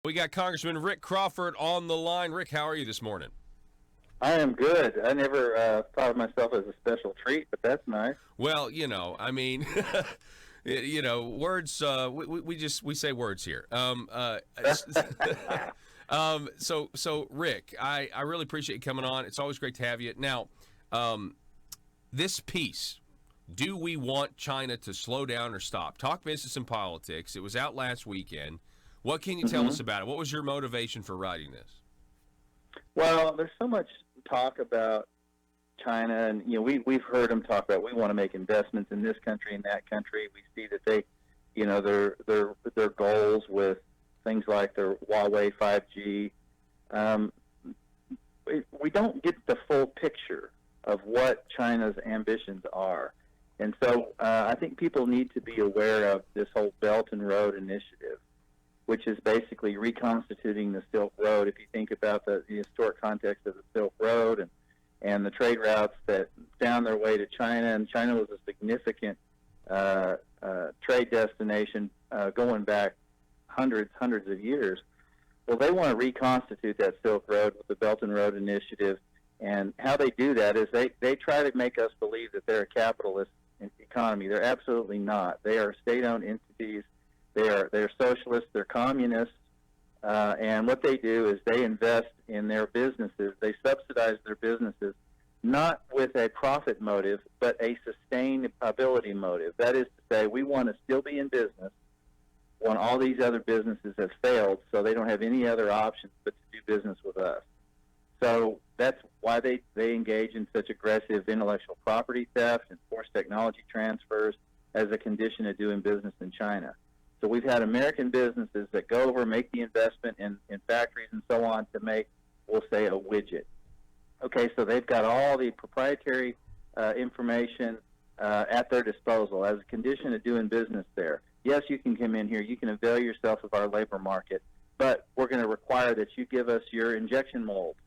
We got Congressman Rick Crawford on the line. Rick, how are you this morning? I am good. I never thought of myself as a special treat, but that's nice. Well, I mean, words. We say words here. So Rick, I really appreciate you coming on. It's always great to have you. Now, this piece. Do we want China to slow down or stop? Talk Business and Politics. It was out last weekend. What can you tell us about it? What was your motivation for writing this? Well, there's so much talk about China, and we've heard them talk about we want to make investments in this country and that country. We see that they, their goals with things like their Huawei 5G. We don't get the full picture of what China's ambitions are. And so I think people need to be aware of this whole Belt and Road Initiative, which is basically reconstituting the Silk Road. If you think about the historic context of the Silk Road and the trade routes that found their way to China, and China was a significant trade destination going back hundreds of years. Well, they want to reconstitute that Silk Road with the Belt and Road Initiative, and how they do that is they try to make us believe that they're a capitalist economy. They're absolutely not. They are state-owned entities. They're socialists, they're communists, and what they do is they invest in their businesses. They subsidize their businesses not with a profit motive, but a sustainability motive. That is to say, we want to still be in business when all these other businesses have failed, so they don't have any other options but to do business with us. So that's why they engage in such aggressive intellectual property theft and forced technology transfers as a condition of doing business in China. So we've had American businesses that go over, make the investment in factories and so on to make, we'll say, a widget. Okay, so they've got all the proprietary information at their disposal as a condition of doing business there. Yes, you can come in here, you can avail yourself of our labor market, but we're going to require that you give us your injection molds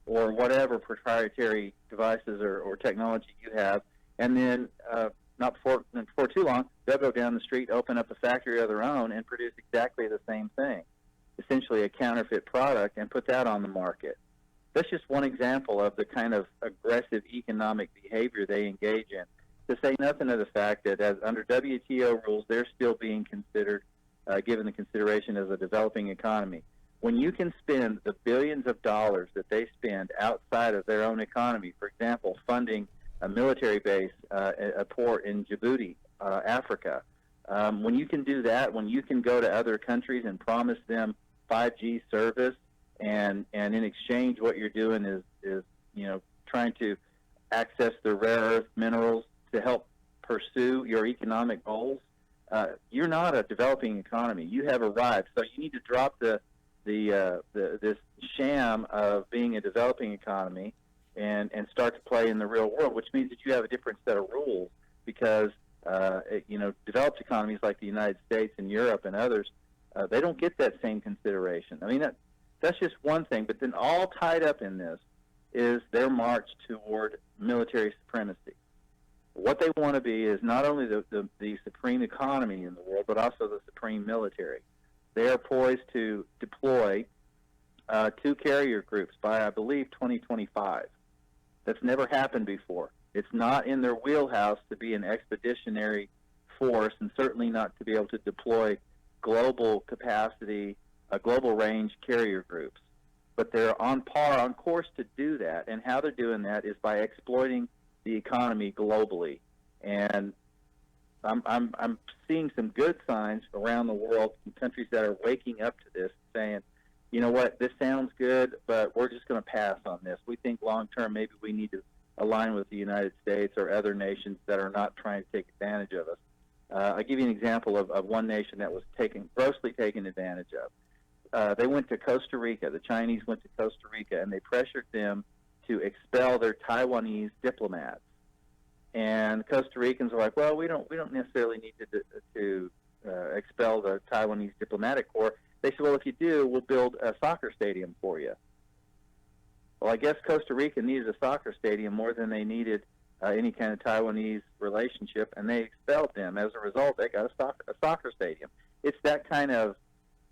or whatever proprietary devices or technology you have, and then not before too long, they'll go down the street, open up a factory of their own, and produce exactly the same thing, essentially a counterfeit product, and put that on the market. That's just one example of the kind of aggressive economic behavior they engage in, to say nothing of the fact that as under WTO rules, they're still being considered, given the consideration as a developing economy. When you can spend the billions of dollars that they spend outside of their own economy, for example, funding a military base, a port in Djibouti, Africa. When you can do that, when you can go to other countries and promise them 5G service, and in exchange what you're doing is trying to access the rare earth minerals to help pursue your economic goals, you're not a developing economy. You have arrived. So you need to drop this sham of being a developing economy and start to play in the real world, which means that you have a different set of rules because, developed economies like the United States and Europe and others, they don't get that same consideration. I mean, that's just one thing, but then all tied up in this is their march toward military supremacy. What they want to be is not only the supreme economy in the world, but also the supreme military. They are poised to deploy 2 carrier groups by, I believe, 2025. That's never happened before. It's not in their wheelhouse to be an expeditionary force, and certainly not to be able to deploy global capacity, global range carrier groups. But they're on course to do that, and how they're doing that is by exploiting the economy globally. And I'm seeing some good signs around the world in countries that are waking up to this, saying, you know what, this sounds good, but we're just going to pass on this. We think long-term maybe we need to align with the United States or other nations that are not trying to take advantage of us. I'll give you an example of one nation that was grossly taken advantage of. They went to Costa Rica. The Chinese went to Costa Rica, and they pressured them to expel their Taiwanese diplomats. And Costa Ricans are like, well, we don't necessarily need to expel the Taiwanese diplomatic corps. They said, well, if you do, we'll build a soccer stadium for you. Well, I guess Costa Rica needed a soccer stadium more than they needed any kind of Taiwanese relationship, and they expelled them. As a result, they got a soccer stadium. It's that kind of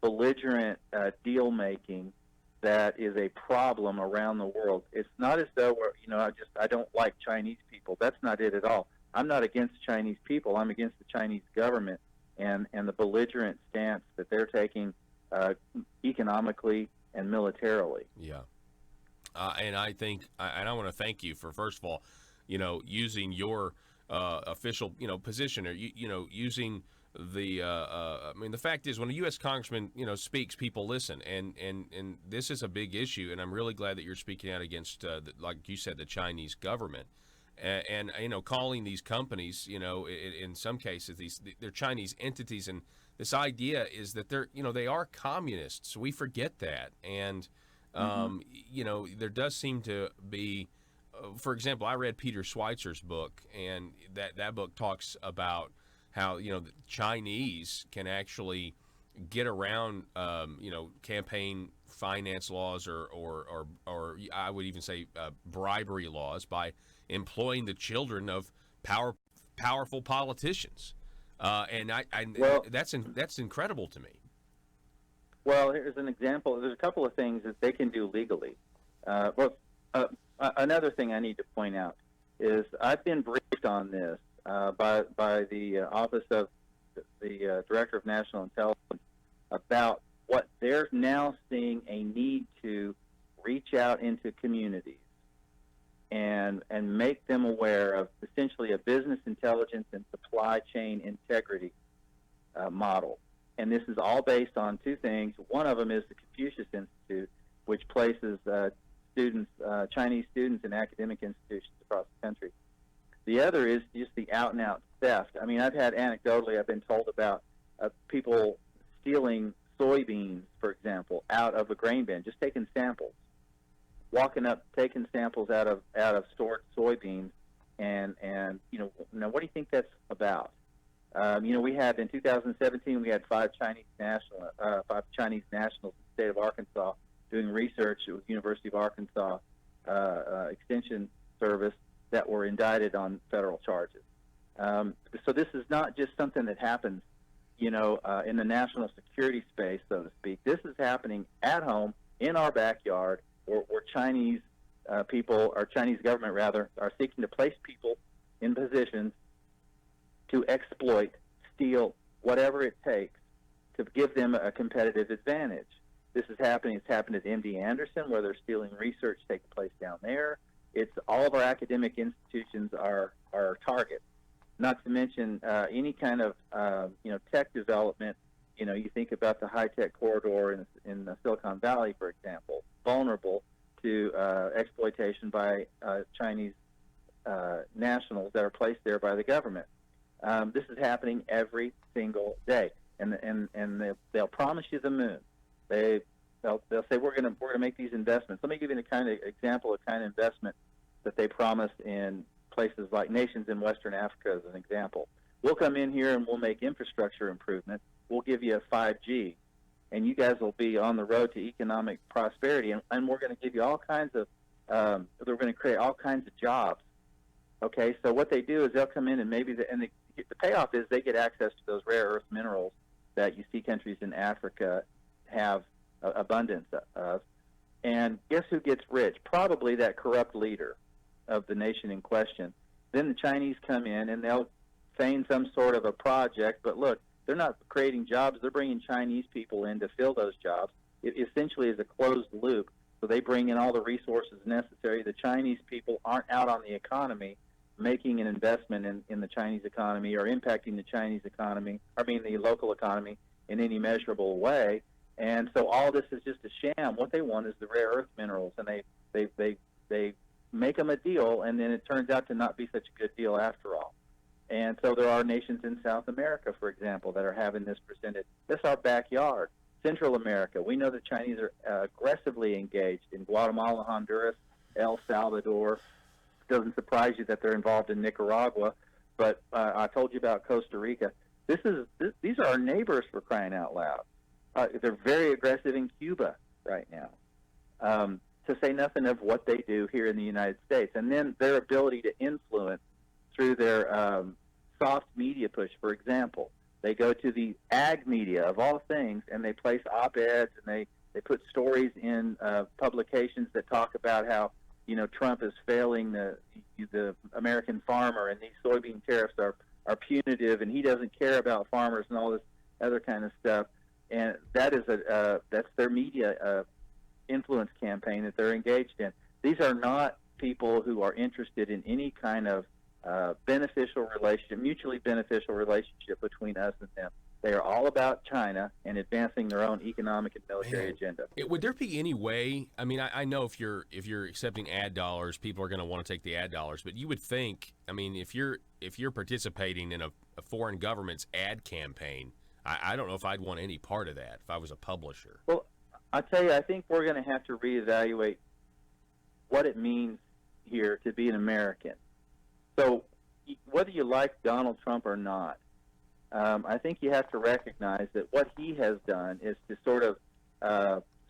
belligerent deal making that is a problem around the world. It's not as though I don't like Chinese people. That's not it at all. I'm not against Chinese people. I'm against the Chinese government and the belligerent stance that they're taking economically and militarily. Yeah. And I think, and I want to thank you for, first of all, using your official, position, or using the. I mean, the fact is, when a U.S. congressman, speaks, people listen, and this is a big issue, and I'm really glad that you're speaking out against, like you said, the Chinese government, and calling these companies, in some cases, they're Chinese entities, and this idea is that they are communists. We forget that, and. There does seem to be, for example, I read Peter Schweitzer's book, and that book talks about how, the Chinese can actually get around, campaign finance laws or I would even say bribery laws by employing the children of powerful politicians. And that's incredible to me. Well, here's an example. There's a couple of things that they can do legally. Another thing I need to point out is I've been briefed on this by the Office of the Director of National Intelligence about what they're now seeing a need to reach out into communities and make them aware of essentially a business intelligence and supply chain integrity model. And this is all based on two things. One of them is the Confucius Institute, which places Chinese students in academic institutions across the country. The other is just the out-and-out theft. I mean, I've been told about people stealing soybeans, for example, out of a grain bin, just taking samples, walking up, taking samples out of stored soybeans, and now what do you think that's about? We had in 2017 we had five Chinese nationals in the state of Arkansas doing research with University of Arkansas Extension Service that were indicted on federal charges. So this is not just something that happens, in the national security space, so to speak. This is happening at home in our backyard, where Chinese people, or Chinese government rather, are seeking to place people in positions to exploit, steal, whatever it takes to give them a competitive advantage. This is happening. It's happened at MD Anderson, where they're stealing research taking place down there. It's all of our academic institutions are targets. Not to mention any kind of tech development. You think about the high-tech corridor in the Silicon Valley, for example, vulnerable to exploitation by Chinese nationals that are placed there by the government. This is happening every single day, and they'll promise you the moon. They'll say we're going to make these investments. Let me give you the example of kind of investment that they promise in places like nations in Western Africa as an example. We'll come in here and we'll make infrastructure improvements. We'll give you a 5G, and you guys will be on the road to economic prosperity. And we're going to give you all kinds of they're going to create all kinds of jobs. Okay, so what they do is they'll come in and the payoff is they get access to those rare earth minerals that you see countries in Africa have abundance of. And guess who gets rich? Probably that corrupt leader of the nation in question. Then the Chinese come in and they'll feign some sort of a project, but look, they're not creating jobs. They're bringing Chinese people in to fill those jobs. It essentially is a closed loop. So they bring in all the resources necessary. The Chinese people aren't out on the economy making an investment in the Chinese economy or impacting the Chinese economy, the local economy in any measurable way. And so all this is just a sham. What they want is the rare earth minerals, and they make them a deal, and then it turns out to not be such a good deal after all. And so there are nations in South America, for example, that are having this presented. This is our backyard. Central America, we know the Chinese are aggressively engaged in Guatemala, Honduras, El Salvador. Doesn't surprise you that they're involved in Nicaragua, but I told you about Costa Rica. These are our neighbors, for crying out loud. They're very aggressive in Cuba right now, to say nothing of what they do here in the United States. And then their ability to influence through their soft media push, for example. They go to the ag media, of all things, and they place op-eds, and they put stories in publications that talk about how, Trump is failing the American farmer, and these soybean tariffs are punitive, and he doesn't care about farmers and all this other kind of stuff. And that is that's their media influence campaign that they're engaged in. These are not people who are interested in any kind of beneficial relationship, mutually beneficial relationship between us and them. They are all about China and advancing their own economic and military agenda. Would there be any way? I mean, I know if you're accepting ad dollars, people are going to want to take the ad dollars. But you would think, I mean, if you're participating in a foreign government's ad campaign, I don't know if I'd want any part of that if I was a publisher. Well, I tell you, I think we're going to have to reevaluate what it means here to be an American. So whether you like Donald Trump or not, I think you have to recognize that what he has done is to sort of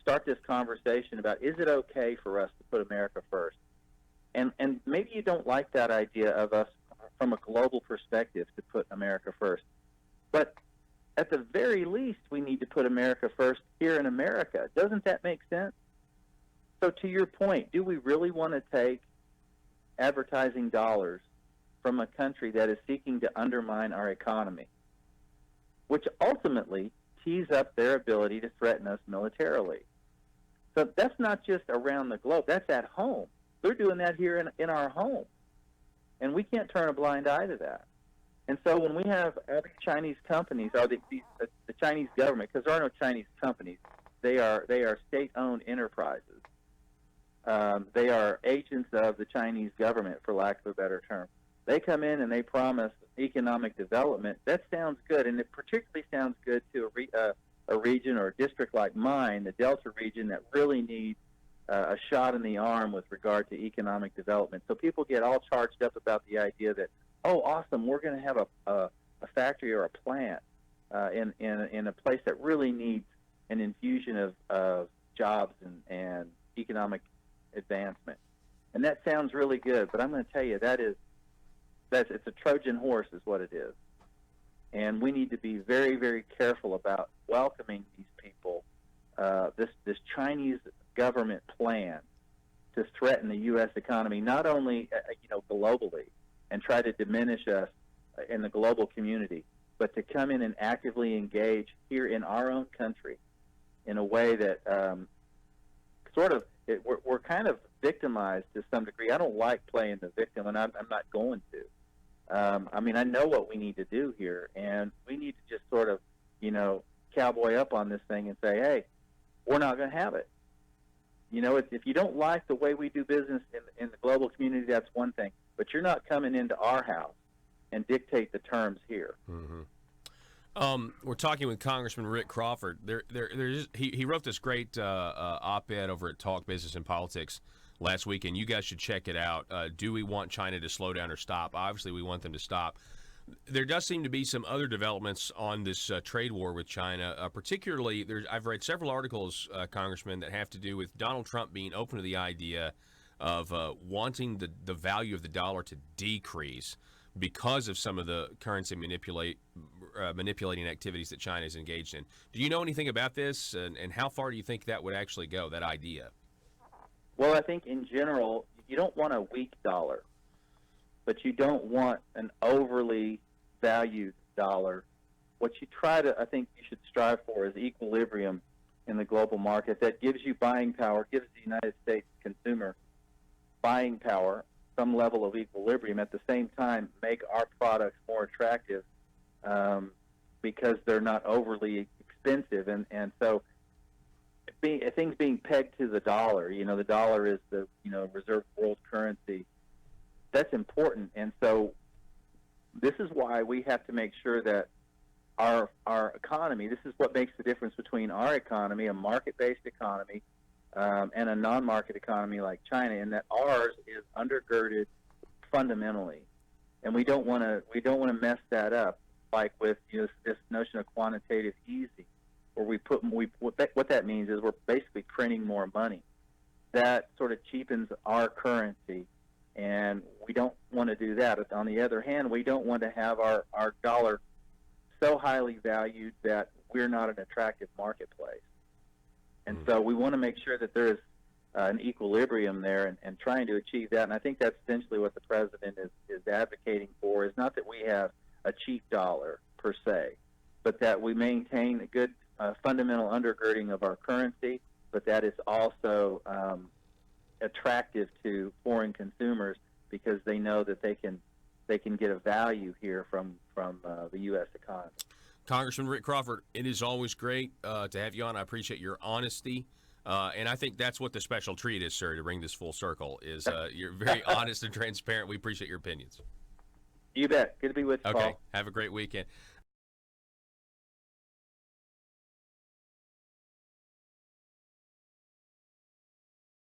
start this conversation about, is it okay for us to put America first? And maybe you don't like that idea of us from a global perspective to put America first. But at the very least, we need to put America first here in America. Doesn't that make sense? So to your point, do we really want to take advertising dollars from a country that is seeking to undermine our economy, which ultimately tees up their ability to threaten us militarily? So that's not just around the globe. That's at home. They're doing that here in our home. And we can't turn a blind eye to that. And so when we have all these Chinese companies, or the Chinese government, because there are no Chinese companies, they are state-owned enterprises. They are agents of the Chinese government, for lack of a better term. They come in and they promise economic development. That sounds good, and it particularly sounds good to a region or a district like mine, the Delta region, that really needs a shot in the arm with regard to economic development. So people get all charged up about the idea that, oh, awesome, we're going to have a factory or a plant in a place that really needs an infusion of jobs and economic advancement. And that sounds really good, but I'm going to tell you it's a Trojan horse is what it is. And we need to be very, very careful about welcoming these people, this Chinese government plan to threaten the U.S. economy, not only globally, and try to diminish us in the global community, but to come in and actively engage here in our own country in a way that we're kind of victimized to some degree. I don't like playing the victim, and I'm not going to. I know what we need to do here, and we need to just sort of, cowboy up on this thing and say, hey, we're not going to have it. If you don't like the way we do business in the global community, that's one thing. But you're not coming into our house and dictate the terms here. Mm-hmm. We're talking with Congressman Rick Crawford. He wrote this great op-ed over at Talk Business and Politics last week, and you guys should check it out. Do we want China to slow down or stop? Obviously, we want them to stop. There does seem to be some other developments on this trade war with China. Particularly, I've read several articles, Congressman, that have to do with Donald Trump being open to the idea of wanting the value of the dollar to decrease because of some of the currency manipulating activities that China is engaged in. Do you know anything about this, and how far do you think that would actually go, that idea? Well, I think in general, you don't want a weak dollar, but you don't want an overly valued dollar. What I think you should strive for is equilibrium in the global market that gives you buying power, gives the United States consumer buying power, some level of equilibrium. At the same time, make our products more attractive because they're not overly expensive. And so things being pegged to the dollar, the dollar is the reserve world currency, that's important. And so this is why we have to make sure that our economy, this is what makes the difference between our economy, a market-based economy, and a non-market economy like China, in that ours is undergirded fundamentally, and we don't want to mess that up, like with this notion of quantitative easing, where what that means is we're basically printing more money. That sort of cheapens our currency, and we don't want to do that. On the other hand, we don't want to have our dollar so highly valued that we're not an attractive marketplace. And so we want to make sure that there is an equilibrium there and trying to achieve that. And I think that's essentially what the president is advocating for, is not that we have a cheap dollar per se, but that we maintain a good fundamental undergirding of our currency, but that is also attractive to foreign consumers because they know that they can get a value here from the U.S. economy. Congressman Rick Crawford, it is always great to have you on. I appreciate your honesty. And I think that's what the special treat is, sir, to bring this full circle, is you're very honest and transparent. We appreciate your opinions. You bet. Good to be with you, Okay. Paul. Have a great weekend.